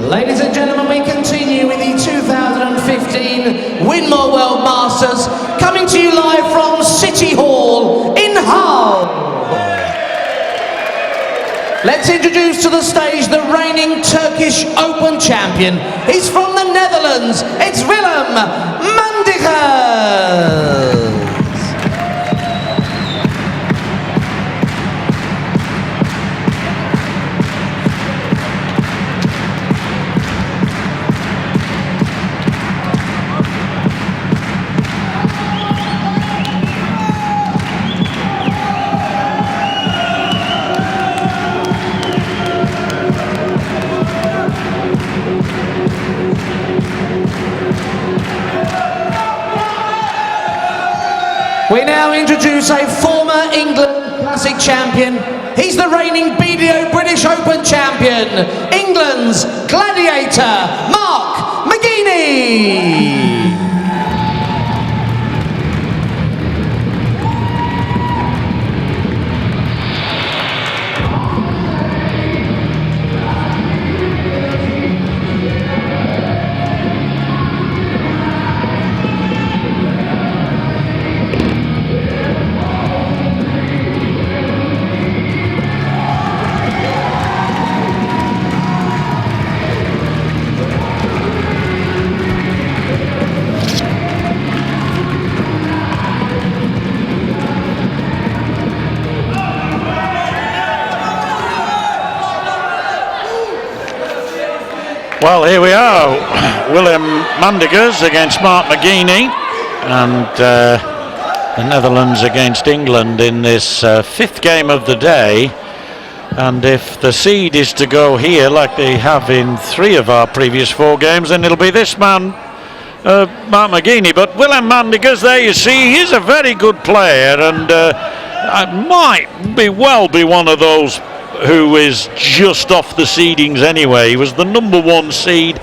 Ladies and gentlemen, we continue with the 2015 Winmau World Masters, coming to you live from City Hall in Hull. Let's introduce to the stage the reigning Turkish Open champion. He's from the Netherlands. It's Willem Mandigers. We now introduce a former England Classic champion. He's the reigning BDO British Open champion, England's gladiator, McGeeney. Well, here we are, Willem Mandigers against McGeeney, and the Netherlands against England in this fifth game of the day. And if the seed is to go here like they have in 3 of our previous 4 games, then it'll be this man, McGeeney. But Willem Mandigers, there you see, he's a very good player, and might be one of those who is just off the seedings anyway. He was the #1 seed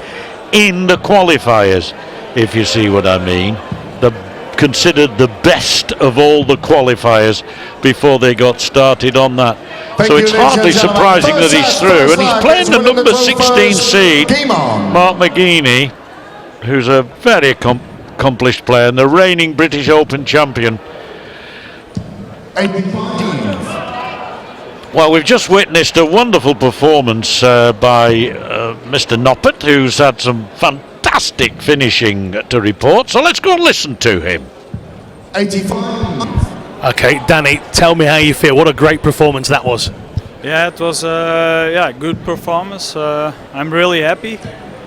in the qualifiers, if you see what I mean. Considered the best of all the qualifiers before they got started on that. So it's hardly surprising that he's through, and he's playing the #16 seed, McGeeney, who's a very accomplished player and the reigning British Open champion. Well, we've just witnessed a wonderful performance by Mr. Noppert, who's had some fantastic finishing to report. So let's go and listen to him. 85. Okay, Danny, tell me how you feel. What a great performance that was. Yeah, it was good performance. I'm really happy,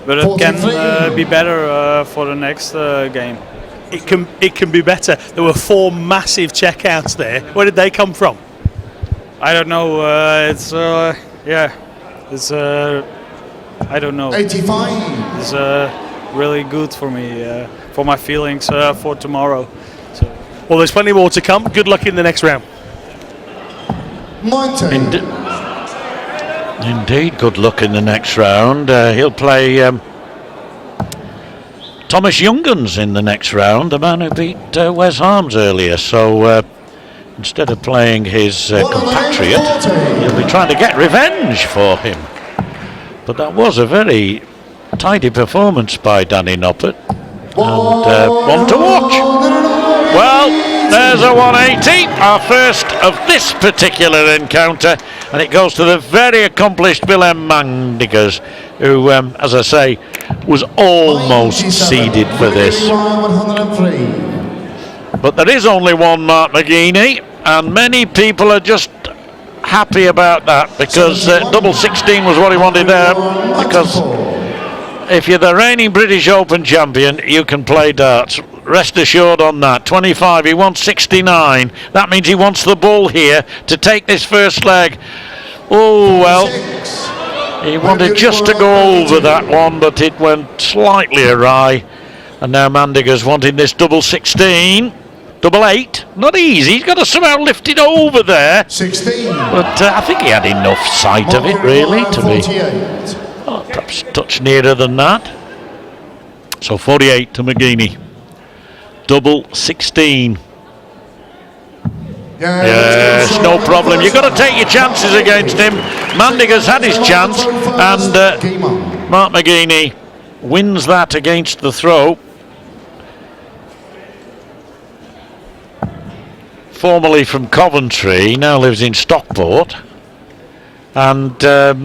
but it can be better for the next game. It can be better. There were 4 massive checkouts there. Where did they come from? I don't know. I don't know. 85. It's really good for me, for my feelings for tomorrow. So. Well, there's plenty more to come. Good luck in the next round. 90. Indeed, good luck in the next round. He'll play Thomas Jungens in the next round, the man who beat Wes Harms earlier. So instead of playing his compatriot, he'll be trying to get revenge for him. But that was a very tidy performance by Danny Noppert, and one to watch. Well, there's a 180, our first of this particular encounter, and it goes to the very accomplished Willem Mandigers, who, as I say, was almost seeded for this. But there is only one McGeeney, and many people are just happy about that, because double 16 was what he wanted there, because if you're the reigning British Open champion, you can play darts. Rest assured on that. 25, he wants 69. That means he wants the bull here to take this first leg. Oh, well, he wanted just to go over that one, but it went slightly awry. And now Mandigers wanting this double 16. Double 8, not easy. He's got to somehow lift it over there. 16. But I think he had enough sight of it, really, to be perhaps a touch nearer than that. So 48 to McGeeney. Double 16. Yes, no problem. You've got to take your chances against him. Mandigers had his chance, and Mark McGeeney wins that against the throw. Formerly from Coventry, now lives in Stockport, and had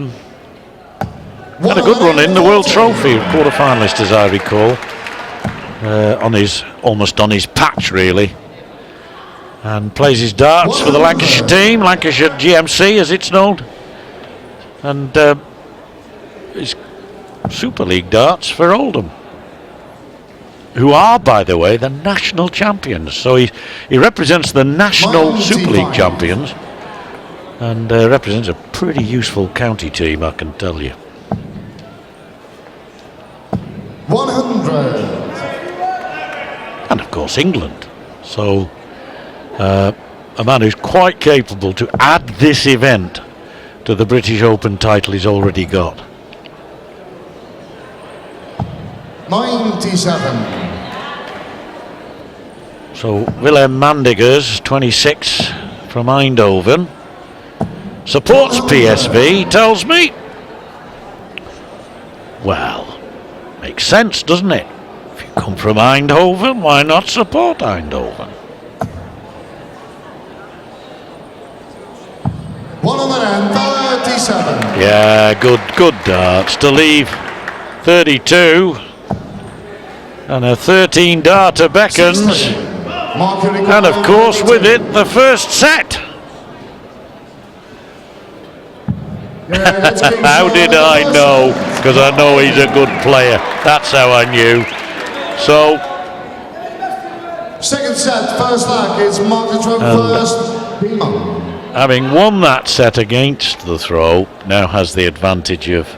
a good run in the World Trophy, quarter-finalist as I recall, almost on his patch really, and plays his darts for the Lancashire team, Lancashire GMC as it's known, and his Super League darts for Oldham, who are, by the way, the national champions. So he represents the national Super League champions, and represents a pretty useful county team, I can tell you. 100. And of course England. So a man who's quite capable to add this event to the British Open title he's already got. 97. So Willem Mandigers, 26, from Eindhoven, supports PSV, tells me. Well, makes sense, doesn't it? If you come from Eindhoven, why not support Eindhoven? 137. Yeah, good darts to leave 32. And a 13 darter beckons, and of course with it the first set. How did I know? Because I know he's a good player. That's how I knew. So second set, first leg is market first. Having won that set against the throw, now has the advantage of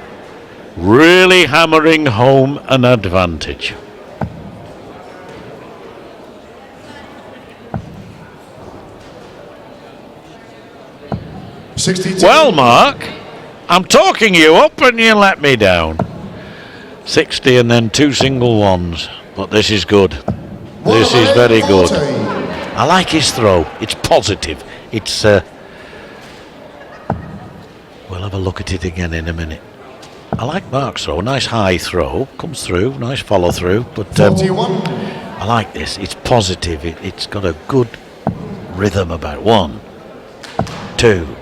really hammering home an advantage. Well, Mark, I'm talking you up and you let me down. 60 and then 2 single ones, but this is good. This is very good. I like his throw. It's positive. It's we'll have a look at it again in a minute. I like Mark's throw. Nice high throw, comes through, nice follow through, but I like this. It's positive. It's got a good rhythm about 1, 2,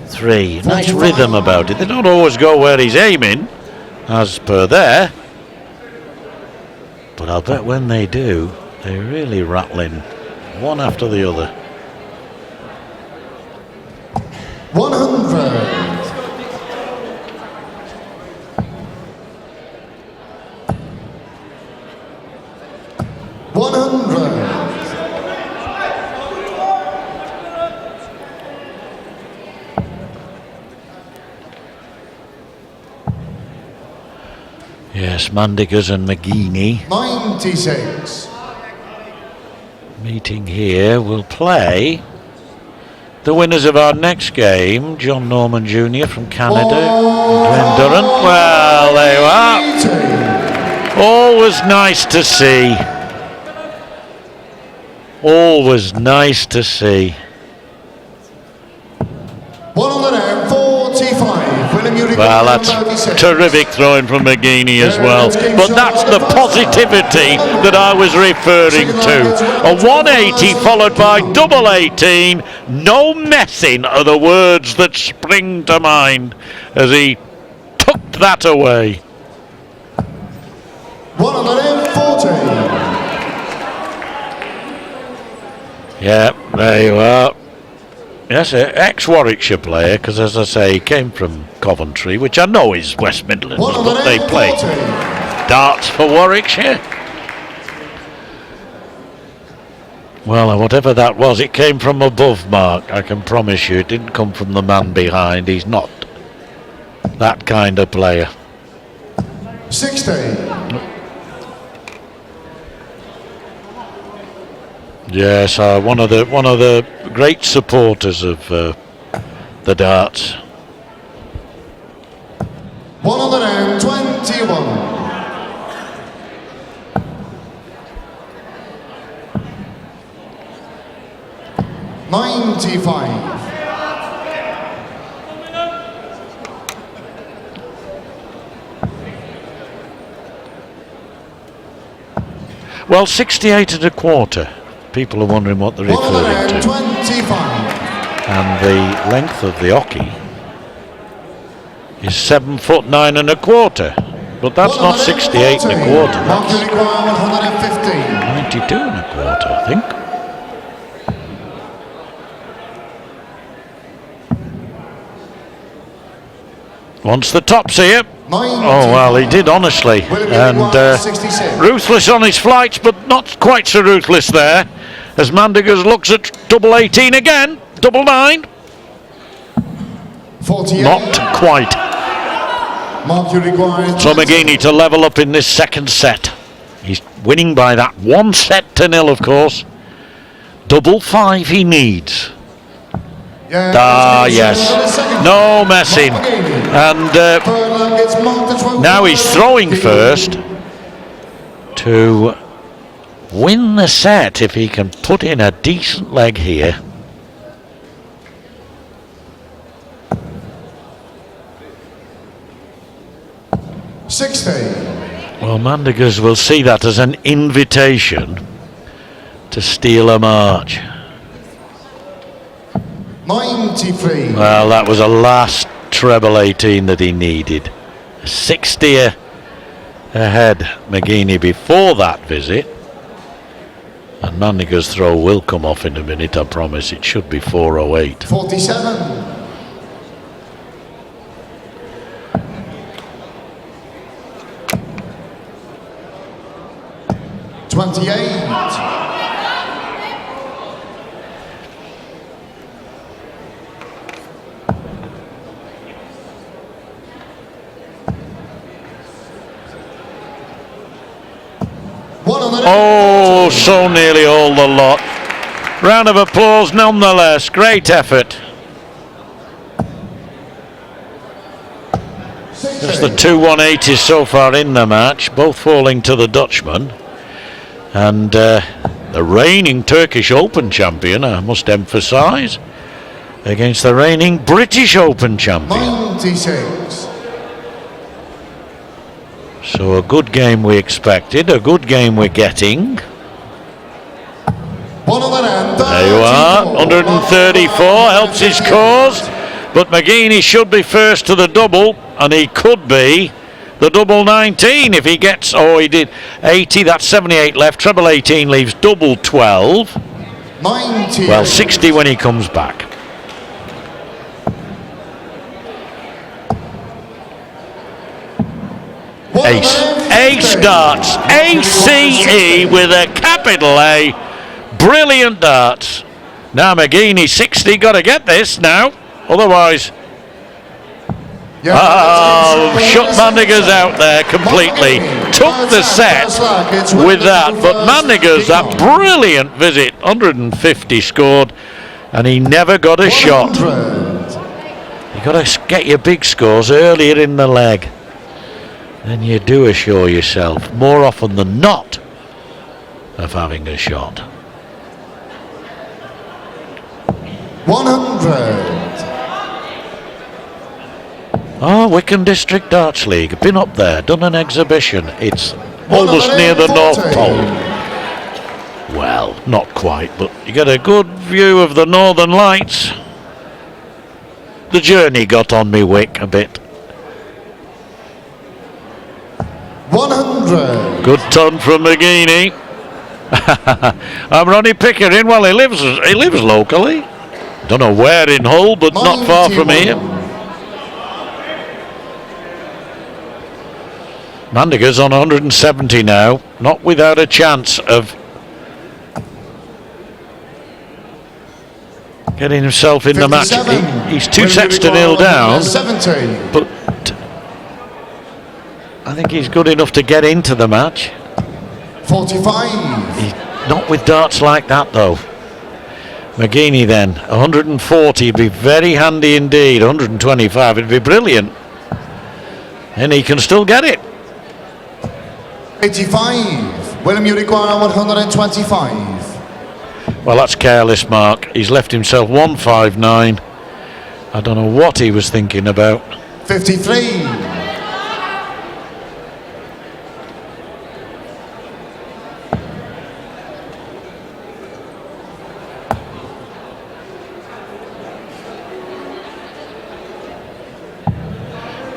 3, nice rhythm about it. They don't always go where he's aiming, as per there, but I'll bet when they do, they're really rattling one after the other. 100. 100. Yes, Mandigers and McGeeney 96. meeting here. Will play the winners of our next game, John Norman Jr. from Canada, Glenn Durrant. Well, there you are. Always nice to see. Always nice to see. 145. Well, that's terrific throwing from McGeeney as well. But that's the positivity that I was referring to. A 180 followed by double 18. No messing are the words that spring to mind as he tucked that away. 140. Yeah, there you are. Yes, an ex-Warwickshire player, because as I say, he came from Coventry, which I know is West Midlands, but they play darts for Warwickshire. Well, whatever that was, it came from above, Mark. I can promise you, it didn't come from the man behind. He's not that kind of player. 60. Yes, one of the great supporters of the darts. 121. 95. Well, 68 and a quarter. People are wondering what they're referring to. 125. And the length of the hockey is 7 foot 9 and a quarter. But that's not 68 and a quarter. That's 115. 92 and a quarter, I think. Wants the tops here. Oh, well, he did, honestly. And ruthless on his flights, but not quite so ruthless there. As Mandigers looks at double 18 again. Double 9. 48. Not quite. So McGeeney to level up in this second set. He's winning by that 1-0, of course. Double 5 he needs. Yes. No messing. And now he's throwing first to win the set if he can put in a decent leg here. Well, Mandigers will see that as an invitation to steal a march. 93. Well, that was a last treble 18 that he needed. 60 ahead McGeeney before that visit. And Mandigers' throw will come off in a minute, I promise. It should be 408. 47. 28. Oh, so nearly all the lot. Round of applause nonetheless. Great effort. There's the 2 180s so far in the match, both falling to the Dutchman. And the reigning Turkish Open champion, I must emphasise, against the reigning British Open champion. 96. So a good game we expected, a good game we're getting. There you are, 134, helps his cause. But McGeeney should be first to the double, and he could be the double 19 if he gets, oh he did 80, that's 78 left, treble 18 leaves double 12. 90. Well, 60 when he comes back. Ace darts, ACE with a capital A, brilliant darts. Now McGeeney 60, got to get this now, otherwise shut Mandigers out there completely. Took the set with that, but Mandigers, that brilliant visit, 150 scored, and he never got a shot. You got to get your big scores earlier in the leg. Then you do assure yourself, more often than not, of having a shot. 100. Oh, Wycombe District Darts League. Been up there, done an exhibition. It's almost near the North Pole. Well, not quite, but you get a good view of the Northern Lights. The journey got on me, Wick, a bit. 100. Good ton from McGeeney. I'm Ronnie Pickering. Well, he lives locally. Don't know where in Hull, but not far from here. Mandigers on 170 now, not without a chance of getting himself in the match. He's 2-0 down, 70. but I think he's good enough to get into the match. 45. He's not with darts like that though. McGeeney then, 140 would be very handy indeed. 125 it'd be brilliant, and he can still get it. 85. Willem, you require 125. Well, that's careless, Mark. He's left himself 159. I don't know what he was thinking about. 53.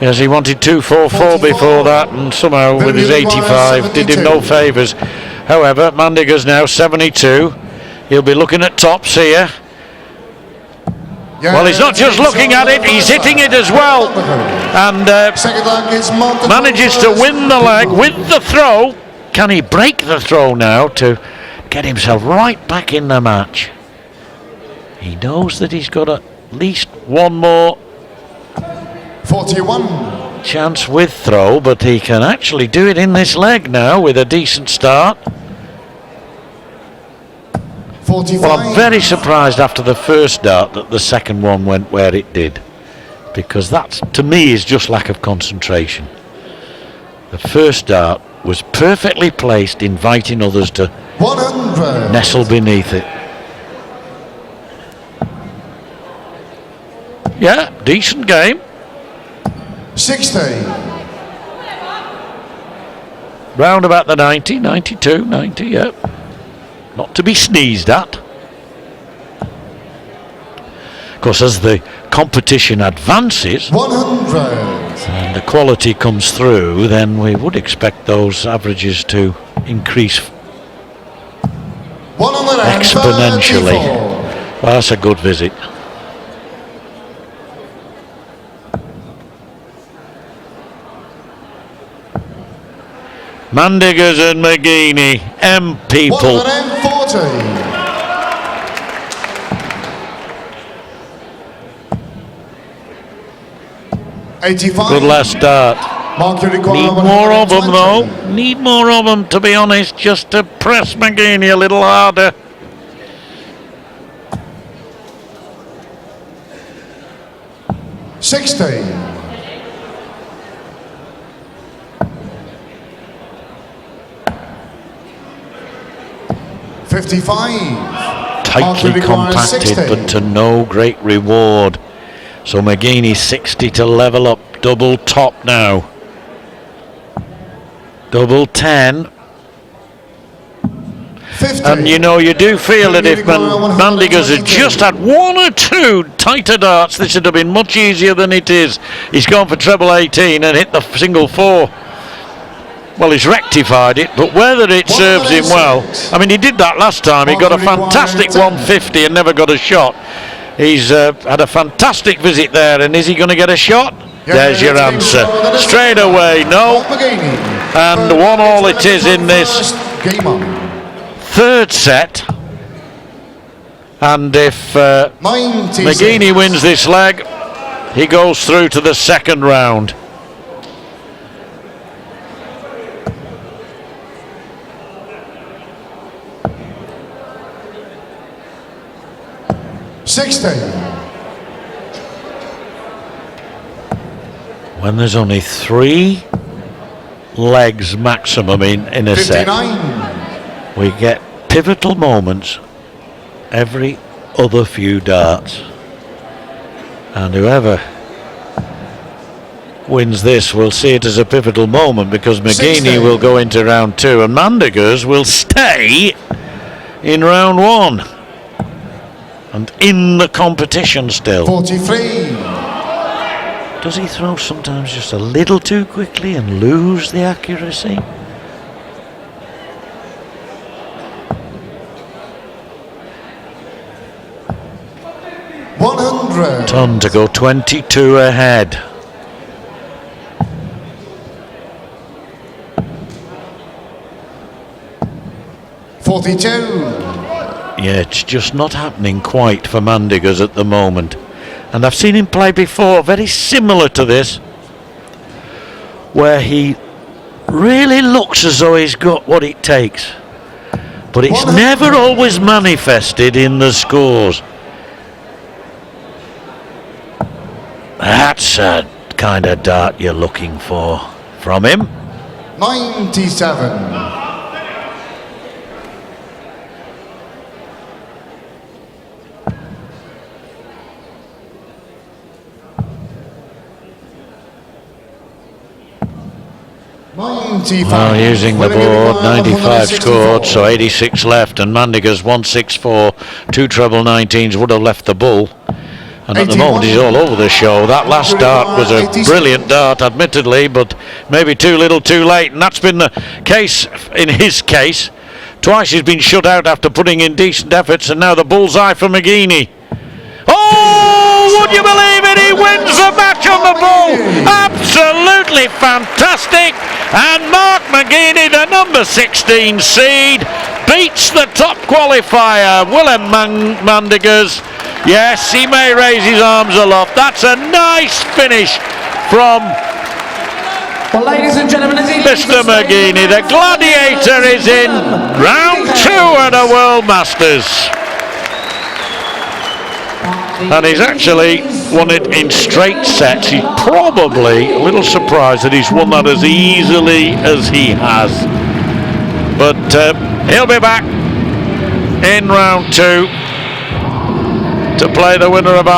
Yes, he wanted 244 before that, and somehow with his 85 did him no favours. However, Mandigers now 72. He'll be looking at tops here. Well, he's not just looking at it, he's hitting it as well. And manages to win the leg with the throw. Can he break the throw now to get himself right back in the match? He knows that he's got at least one more 41. chance with throw, but he can actually do it in this leg now with a decent start. 45. Well, I'm very surprised after the first dart that the second one went where it did, because that, to me, is just lack of concentration. The first dart was perfectly placed, inviting others to 100. nestle beneath it. Yeah, decent game. 60. Round about the 90, 92, 90, yeah. Not to be sneezed at. Of course, as the competition advances 100. and the quality comes through, then we would expect those averages to increase 134. exponentially. Well, that's a good visit. Mandigers and McGeeney, M people. 140. Good last start. Mark your Need requirement. more of them 120. though. Need more of them, to be honest, just to press McGeeney a little harder. $60. $55. Tightly compacted, but to no great reward. So McGeeney 60 to level up. Double top now. Double 10. 50. And you know, you do feel that if Mandigers had just had one or two tighter darts, this would have been much easier than it is. He's gone for treble 18 and hit the single 4. Well, he's rectified it, but whether it serves him well, I mean, he did that last time. He got a fantastic 150 and never got a shot. He's had a fantastic visit there, and is he going to get a shot? There's your answer. Straight away, no. And 1-1 it is in this third set. And if McGeeney wins this leg, he goes through to the second round. When there's only 3 legs maximum in a set, we get pivotal moments every other few darts, and whoever wins this will see it as a pivotal moment, because McGeeney will go into round 2 and Mandigers will stay in round 1 and in the competition still. 43. Does he throw sometimes just a little too quickly and lose the accuracy? Ton to go 22 ahead. Yeah, it's just not happening quite for Mandigers at the moment. And I've seen him play before, very similar to this, where he really looks as though he's got what it takes. But it's never always manifested in the scores. That's a kind of dart you're looking for from him. 97. Well, using the board, 95 scored, so 86 left, and Mandigers 164, 2 treble 19s would have left the bull. And at the moment he's all over the show. That last dart was a brilliant dart, admittedly, but maybe too little too late. And that's been the case in his case. Twice he's been shut out after putting in decent efforts, and now the bullseye for McGeeney. Oh, would you believe it? He wins the match on the ball. Absolutely fantastic. And Mark McGeeney, the number 16 seed, beats the top qualifier, Willem Mandigers. Yes, he may raise his arms aloft. That's a nice finish from Well, ladies and gentlemen, as he Mr. McGeeney. The Gladiator is in round 2 at a World Masters. And he's actually won it in straight sets. He's probably a little surprised that he's won that as easily as he has. But he'll be back in round 2 to play the winner of our